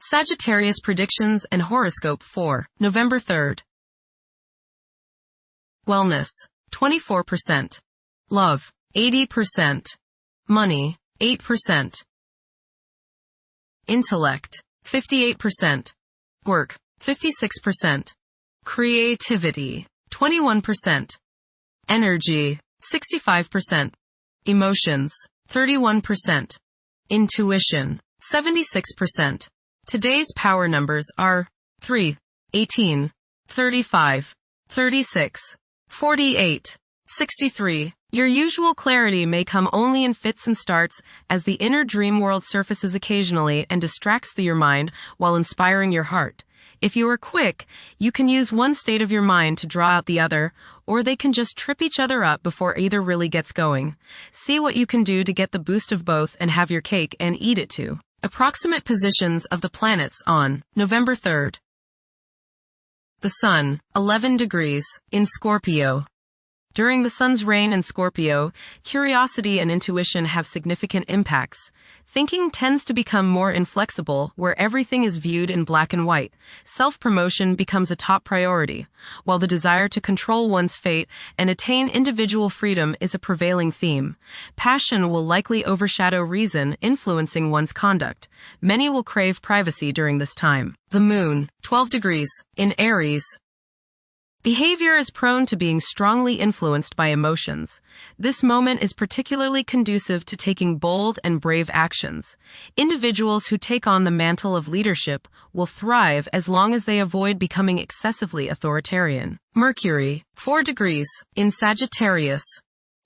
Sagittarius predictions and horoscope for November 3rd. Wellness, 24%. Love, 80%. Money, 8%. Intellect, 58%. Work, 56%. Creativity, 21%. Energy, 65%. Emotions, 31%. Intuition, 76%. Today's power numbers are 3, 18, 35, 36, 48, 63. Your usual clarity may come only in fits and starts as the inner dream world surfaces occasionally and distracts your mind while inspiring your heart. If you are quick, you can use one state of your mind to draw out the other, or they can just trip each other up before either really gets going. See what you can do to get the boost of both and have your cake and eat it too. Approximate positions of the planets on November 3rd. The Sun, 11 degrees, in Scorpio. During the Sun's reign in Scorpio, curiosity and intuition have significant impacts. Thinking tends to become more inflexible, where everything is viewed in black and white. Self-promotion becomes a top priority, while the desire to control one's fate and attain individual freedom is a prevailing theme. Passion will likely overshadow reason, influencing one's conduct. Many will crave privacy during this time. The Moon, 12 degrees, in Aries. Behavior is prone to being strongly influenced by emotions. This moment is particularly conducive to taking bold and brave actions. Individuals who take on the mantle of leadership will thrive as long as they avoid becoming excessively authoritarian. Mercury, 4 degrees, in Sagittarius.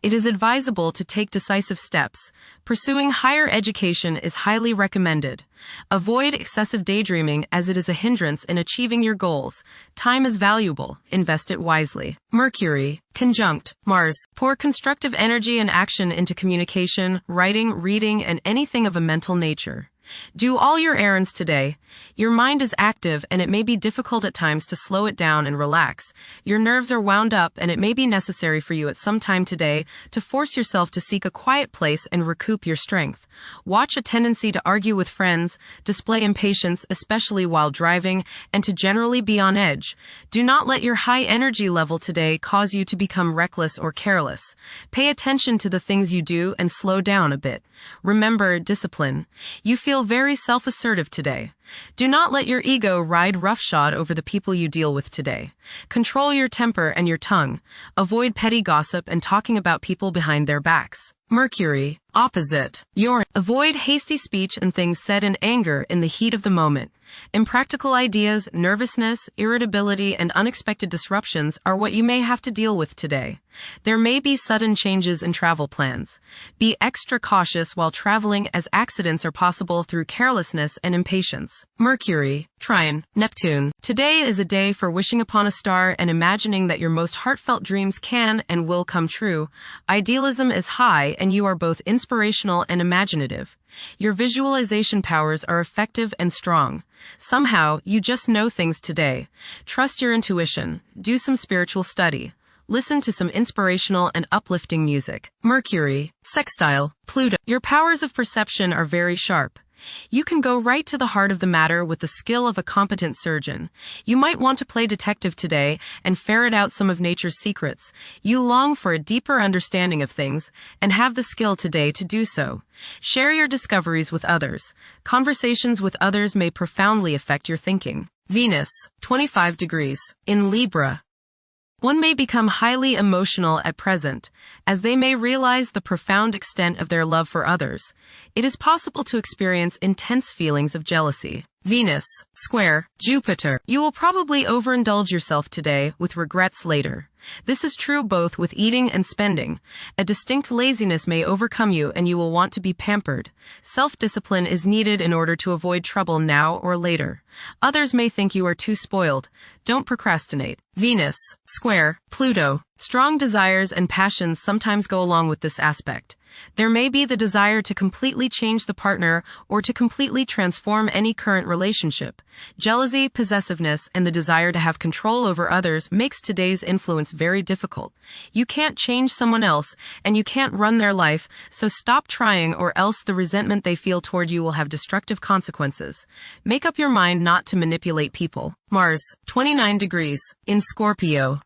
It is advisable to take decisive steps. Pursuing higher education is highly recommended. Avoid excessive daydreaming as it is a hindrance in achieving your goals. Time is valuable. Invest it wisely. Mercury, conjunct Mars. Pour constructive energy and action into communication, writing, reading, and anything of a mental nature. Do all your errands today. Your mind is active and it may be difficult at times to slow it down and relax. Your nerves are wound up and it may be necessary for you at some time today to force yourself to seek a quiet place and recoup your strength. Watch a tendency to argue with friends, display impatience, especially while driving, and to generally be on edge. Do not let your high energy level today cause you to become reckless or careless. Pay attention to the things you do and slow down a bit. Remember discipline. You feel very self-assertive today. Do not let your ego ride roughshod over the people you deal with today. Control your temper and your tongue. Avoid petty gossip and talking about people behind their backs. Mercury, opposite Uranus. Avoid hasty speech and things said in anger in the heat of the moment. Impractical ideas, nervousness, irritability, and unexpected disruptions are what you may have to deal with today. There may be sudden changes in travel plans. Be extra cautious while traveling as accidents are possible through carelessness and impatience. Mercury, trine Neptune. Today is a day for wishing upon a star and imagining that your most heartfelt dreams can and will come true. Idealism is high and you are both inspirational and imaginative. Your visualization powers are effective and strong. Somehow, you just know things today. Trust your intuition. Do some spiritual study. Listen to some inspirational and uplifting music. Mercury, sextile Pluto. Your powers of perception are very sharp. You can go right to the heart of the matter with the skill of a competent surgeon. You might want to play detective today and ferret out some of nature's secrets. You long for a deeper understanding of things and have the skill today to do so. Share your discoveries with others. Conversations with others may profoundly affect your thinking. Venus, 25 degrees, in Libra. One may become highly emotional at present, as they may realize the profound extent of their love for others. It is possible to experience intense feelings of jealousy. Venus, square Jupiter. You will probably overindulge yourself today with regrets later. This is true both with eating and spending. A distinct laziness may overcome you and you will want to be pampered. Self-discipline is needed in order to avoid trouble now or later. Others may think you are too spoiled. Don't procrastinate. Venus, square Pluto. Strong desires and passions sometimes go along with this aspect. There may be the desire to completely change the partner or to completely transform any current relationship. Jealousy, possessiveness, and the desire to have control over others makes today's influence moments very difficult. You can't change someone else, and you can't run their life, so stop trying or else the resentment they feel toward you will have destructive consequences. Make up your mind not to manipulate people. Mars, 29 degrees, in Scorpio.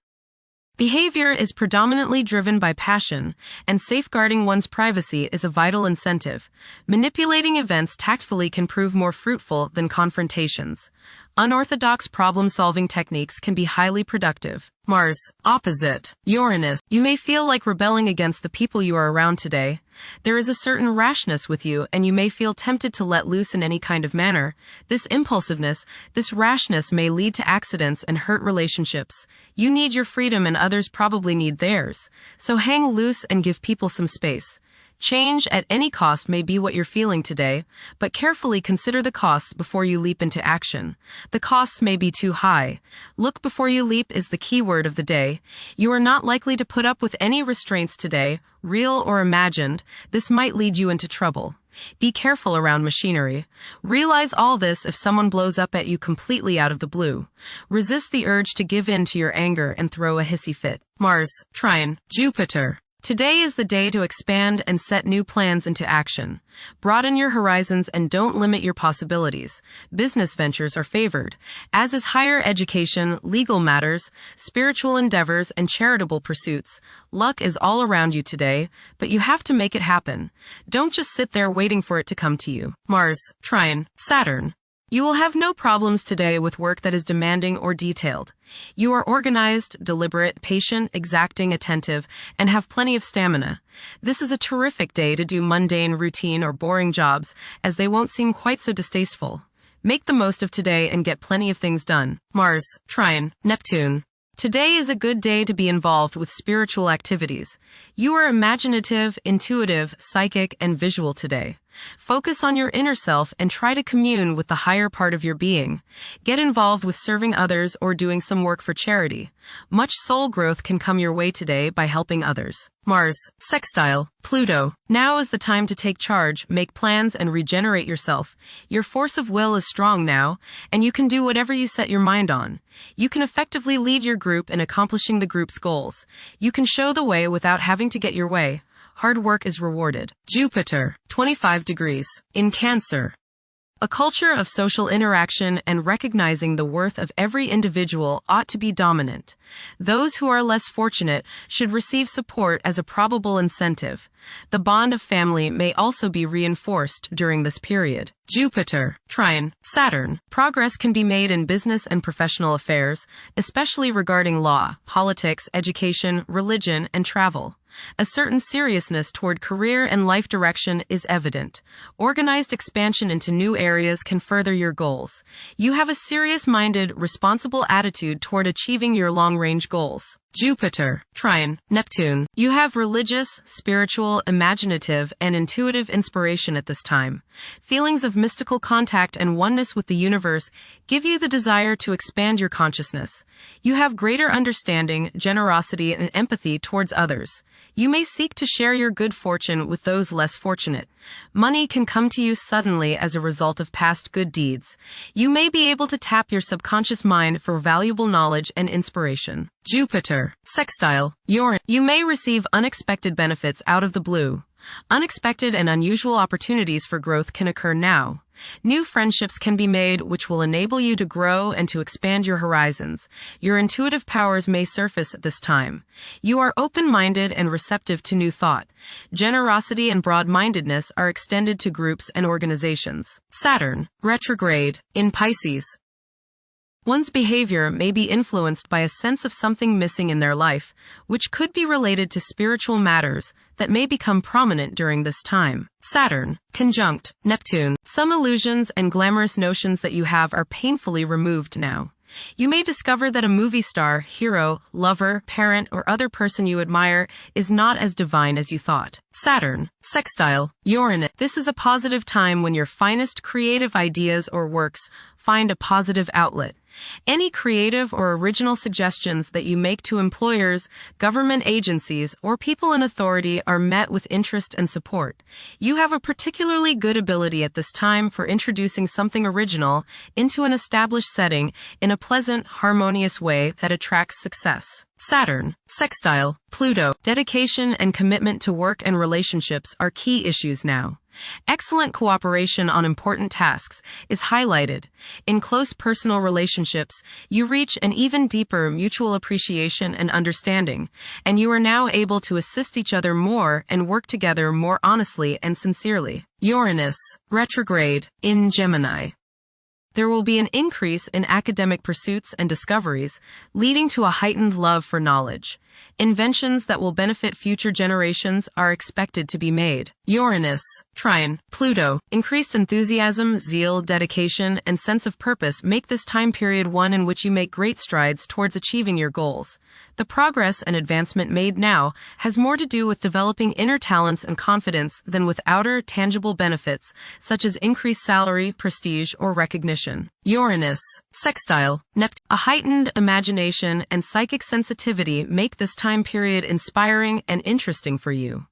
Behavior is predominantly driven by passion, and safeguarding one's privacy is a vital incentive. Manipulating events tactfully can prove more fruitful than confrontations. Unorthodox problem-solving techniques can be highly productive. Mars, opposite, Uranus. You may feel like rebelling against the people you are around today. There is a certain rashness with you, and you may feel tempted to let loose in any kind of manner. This impulsiveness, this rashness may lead to accidents and hurt relationships. You need your freedom and others probably need theirs. So hang loose and give people some space. Change at any cost may be what you're feeling today, but carefully consider the costs before you leap into action. The costs may be too high. Look before you leap is the key word of the day. You are not likely to put up with any restraints today, real or imagined. This might lead you into trouble. Be careful around machinery. Realize all this if someone blows up at you completely out of the blue. Resist the urge to give in to your anger and throw a hissy fit. Mars, trine, Jupiter. Today is the day to expand and set new plans into action. Broaden your horizons and don't limit your possibilities. Business ventures are favored, as is higher education, legal matters, spiritual endeavors, and charitable pursuits. Luck is all around you today, but you have to make it happen. Don't just sit there waiting for it to come to you. Mars, trine, Saturn. You will have no problems today with work that is demanding or detailed. You are organized, deliberate, patient, exacting, attentive, and have plenty of stamina. This is a terrific day to do mundane, routine, or boring jobs, as they won't seem quite so distasteful. Make the most of today and get plenty of things done. Mars, trine, Neptune. Today is a good day to be involved with spiritual activities. You are imaginative, intuitive, psychic, and visual today. Focus on your inner self and try to commune with the higher part of your being. Get involved with serving others or doing some work for charity. Much soul growth can come your way today by helping others. Mars, sextile, Pluto. Now is the time to take charge, make plans, and regenerate yourself. Your force of will is strong now, and you can do whatever you set your mind on. You can effectively lead your group in accomplishing the group's goals. You can show the way without having to get your way. Hard work is rewarded. Jupiter, 25 degrees, in Cancer. A culture of social interaction and recognizing the worth of every individual ought to be dominant. Those who are less fortunate should receive support as a probable incentive. The bond of family may also be reinforced during this period. Jupiter, trine, Saturn. Progress can be made in business and professional affairs, especially regarding law, politics, education, religion, and travel. A certain seriousness toward career and life direction is evident. Organized expansion into new areas can further your goals. You have a serious-minded, responsible attitude toward achieving your long-range goals. Jupiter, trine, Neptune. You have religious, spiritual, imaginative, and intuitive inspiration at this time. Feelings of mystical contact and oneness with the universe give you the desire to expand your consciousness. You have greater understanding, generosity, and empathy towards others. You may seek to share your good fortune with those less fortunate. Money can come to you suddenly as a result of past good deeds. You may be able to tap your subconscious mind for valuable knowledge and inspiration. Jupiter, sextile, Uranus. You may receive unexpected benefits out of the blue. Unexpected and unusual opportunities for growth can occur now. New friendships can be made which will enable you to grow and to expand your horizons. Your intuitive powers may surface at this time. You are open-minded and receptive to new thought. Generosity and broad-mindedness are extended to groups and organizations. Saturn, retrograde, in Pisces. One's behavior may be influenced by a sense of something missing in their life, which could be related to spiritual matters that may become prominent during this time. Saturn, conjunct Neptune. Some illusions and glamorous notions that you have are painfully removed now. You may discover that a movie star, hero, lover, parent, or other person you admire is not as divine as you thought. Saturn, sextile, Uranus. This is a positive time when your finest creative ideas or works find a positive outlet. Any creative or original suggestions that you make to employers, government agencies, or people in authority are met with interest and support. You have a particularly good ability at this time for introducing something original into an established setting in a pleasant, harmonious way that attracts success. Saturn, sextile, Pluto. Dedication and commitment to work and relationships are key issues now. Excellent cooperation on important tasks is highlighted. In close personal relationships, you reach an even deeper mutual appreciation and understanding, and you are now able to assist each other more and work together more honestly and sincerely. Uranus, retrograde, in Gemini. There will be an increase in academic pursuits and discoveries, leading to a heightened love for knowledge. Inventions that will benefit future generations are expected to be made. Uranus, trine, Pluto. Increased enthusiasm, zeal, dedication, and sense of purpose make this time period one in which you make great strides towards achieving your goals. The progress and advancement made now has more to do with developing inner talents and confidence than with outer, tangible benefits, such as increased salary, prestige, or recognition. Uranus, sextile, Neptune. A heightened imagination and psychic sensitivity make this time period inspiring and interesting for you.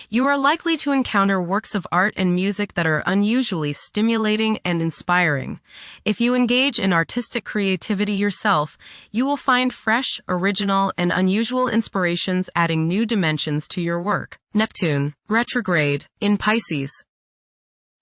You are likely to encounter works of art and music that are unusually stimulating and inspiring. If you engage in artistic creativity yourself, you will find fresh, original, and unusual inspirations adding new dimensions to your work. Neptune, retrograde, in Pisces.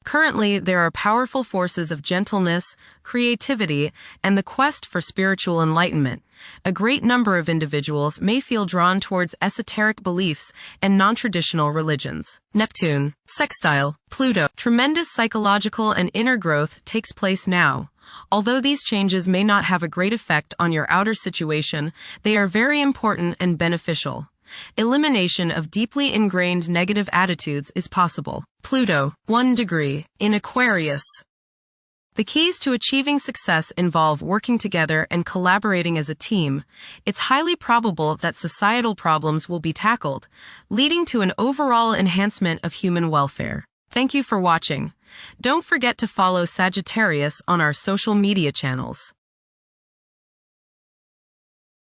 Currently, there are powerful forces of gentleness, creativity, and the quest for spiritual enlightenment. A great number of individuals may feel drawn towards esoteric beliefs and non-traditional religions. Neptune, sextile, Pluto. Tremendous psychological and inner growth takes place now. Although these changes may not have a great effect on your outer situation, they are very important and beneficial. Elimination of deeply ingrained negative attitudes is possible. Pluto, 1 degree, in Aquarius. The keys to achieving success involve working together and collaborating as a team. It's highly probable that societal problems will be tackled, leading to an overall enhancement of human welfare. Thank you for watching. Don't forget to follow Sagittarius on our social media channels.